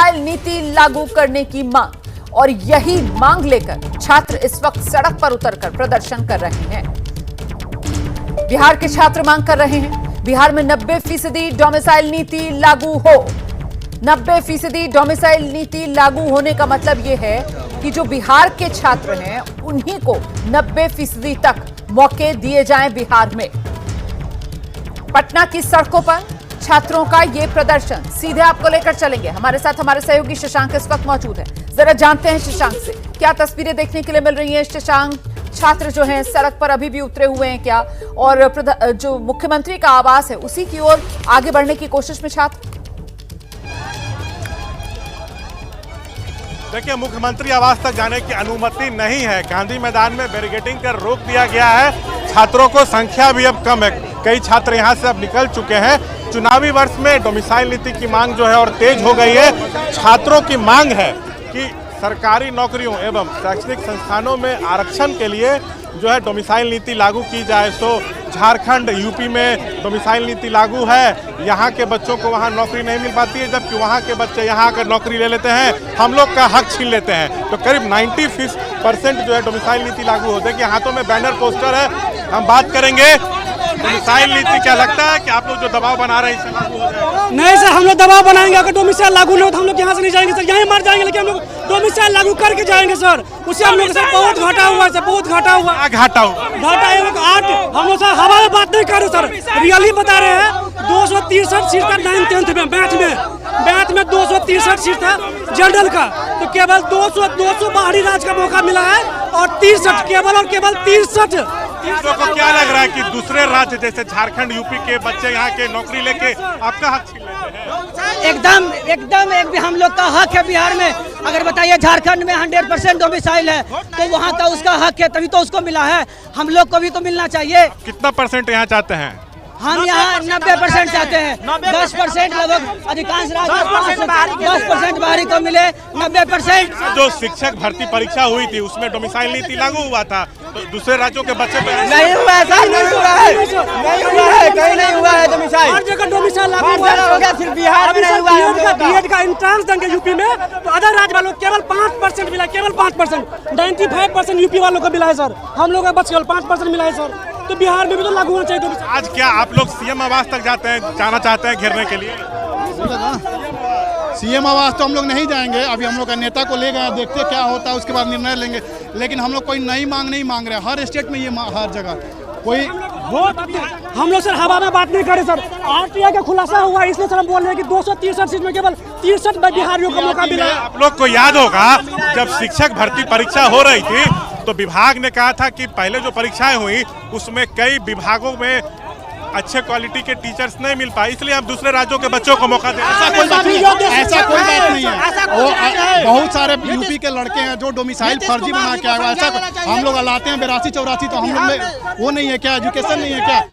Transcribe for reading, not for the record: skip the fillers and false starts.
Domicile नीति लागू करने की मांग। और यही मांग लेकर छात्र इस वक्त सड़क पर उतरकर प्रदर्शन कर रहे हैं। बिहार के छात्र मांग कर रहे हैं बिहार में 90% डोमिसाइल नीति लागू हो। 90% डोमिसाइल नीति लागू होने का मतलब यह है कि जो बिहार के छात्र हैं उन्हीं को 90% तक मौके दिए जाएं बिहार में। पटना की सड़कों पर छात्रों का ये प्रदर्शन सीधे आपको लेकर चलेंगे। हमारे साथ हमारे सहयोगी शशांक इस वक्त मौजूद है। जरा जानते हैं शशांक से क्या तस्वीरें देखने के लिए मिल रही हैं। शशांक, छात्र जो हैं सड़क पर अभी भी उतरे हुए हैं क्या, और जो मुख्यमंत्री का आवास है उसी की ओर आगे बढ़ने की कोशिश में छात्र? देखिए, मुख्यमंत्री आवास तक जाने की अनुमति नहीं है। गांधी मैदान में बैरिकेडिंग कर रोक दिया गया है। छात्रों को संख्या भी अब कम है, कई छात्र यहां से अब निकल चुके हैं। चुनावी वर्ष में डोमिसाइल नीति की मांग जो है और तेज हो गई है। छात्रों की मांग है कि सरकारी नौकरियों एवं शैक्षणिक संस्थानों में आरक्षण के लिए जो है डोमिसाइल नीति लागू की जाए। सो झारखंड, यूपी में डोमिसाइल नीति लागू है। यहाँ के बच्चों को वहाँ नौकरी नहीं मिल पाती है, जबकि वहाँ के बच्चे यहाँ आकर नौकरी ले लेते हैं, हम लोग का हक छीन लेते हैं। तो करीब 90% जो है डोमिसाइल नीति लागू हो जाएगी। हाथों में बैनर पोस्टर है। हम बात करेंगे डोमिसाइल नीति, क्या लगता है कि आप लोग जो दबाव बना रहे हैं इससे लागू हो जाएगा? नहीं सर, हम लोग दबाव बनाएंगे। अगर डोमिसाइल लागू नहीं हो तो हम लोग यहाँ से नहीं जाएंगे सर, यहीं मर जाएंगे। लेकिन हम लोग डोमिसाइल लागू करके जाएंगे सर। उससे हम लोग सर बहुत घाटा हुआ सर, बहुत घाटा हुआ। घाटा हुआ हम लोग सर हवा में बात नहीं कर रहे सर, रियली बता रहे हैं। 263 सीट था 9th-10th में मैथ में 263 सीट था जनरल का, तो केवल 200 बाहरी राज्य का मौका मिला है और 63 केवल और केवल 63। को क्या लग रहा है कि दूसरे राज्य जैसे झारखंड, यूपी के बच्चे यहाँ के नौकरी लेके आपका हक छीन लेते हैं? एकदम एक भी हम लोग का हक है बिहार में। अगर बताइए झारखंड में 100% डोमिसाइल है तो वहाँ का उसका हक है, तभी तो उसको मिला है। हम लोग को भी तो मिलना चाहिए। कितना % यहाँ चाहते हैं? हम यहाँ 90% चाहते हैं। 10% लगभग अधिकांश राज्य 10% बाहरी को मिले। 90% जो शिक्षक भर्ती परीक्षा हुई थी उसमें डोमिसाइल नीति लागू हुआ था, तो दूसरे राज्यों के बच्चे नहीं हुआ है, नहीं हुआ है, कहीं नहीं हुआ है डोमिसाइल। हर जगह डोमिसाइल लागू हो गया, सिर्फ बिहार में नहीं हुआ है। बीएड का एंट्रेंस देंगे यूपी में तो अदर राज्य वालों केवल 5% मिला, केवल 5%। 95% यूपी वालों को मिला है सर, हम लोग का बस केवल 5% मिला है सर। तो बिहार में भी तो लागू होना चाहिए। आज क्या आप लोग सीएम आवास तक जाना चाहते हैं घेरने के लिए? सीएम आवास तो हम लोग नहीं जाएंगे। अभी हम लोग का नेता को ले गए, देखते क्या होता है, उसके बाद निर्णय लेंगे। लेकिन हम लोग कोई नई मांग नहीं मांग रहे। हर स्टेट में ये हर जगह कोई हम लोग सर हवा में बात नहीं कर रहे सर। आरटीआई का खुलासा हुआ, इसलिए सर हम बोल रहे हैं कि 263 सीट में केवल 63 बिहारियों को मौका मिला। आप लोग को याद होगा जब शिक्षक भर्ती परीक्षा हो रही थी तो विभाग ने कहा था कि पहले जो परीक्षाएं हुई उसमें कई विभागों में अच्छे क्वालिटी के टीचर्स नहीं मिल पाए, इसलिए हम दूसरे राज्यों के बच्चों को मौका दें। ऐसा कोई बात नहीं है। वो बहुत सारे यूपी के लड़के हैं जो डोमिसाइल फर्जी बना के आए। ऐसा हम लोग लाते हैं 82-84, तो हम लोग में वो नहीं है क्या, एजुकेशन नहीं है क्या?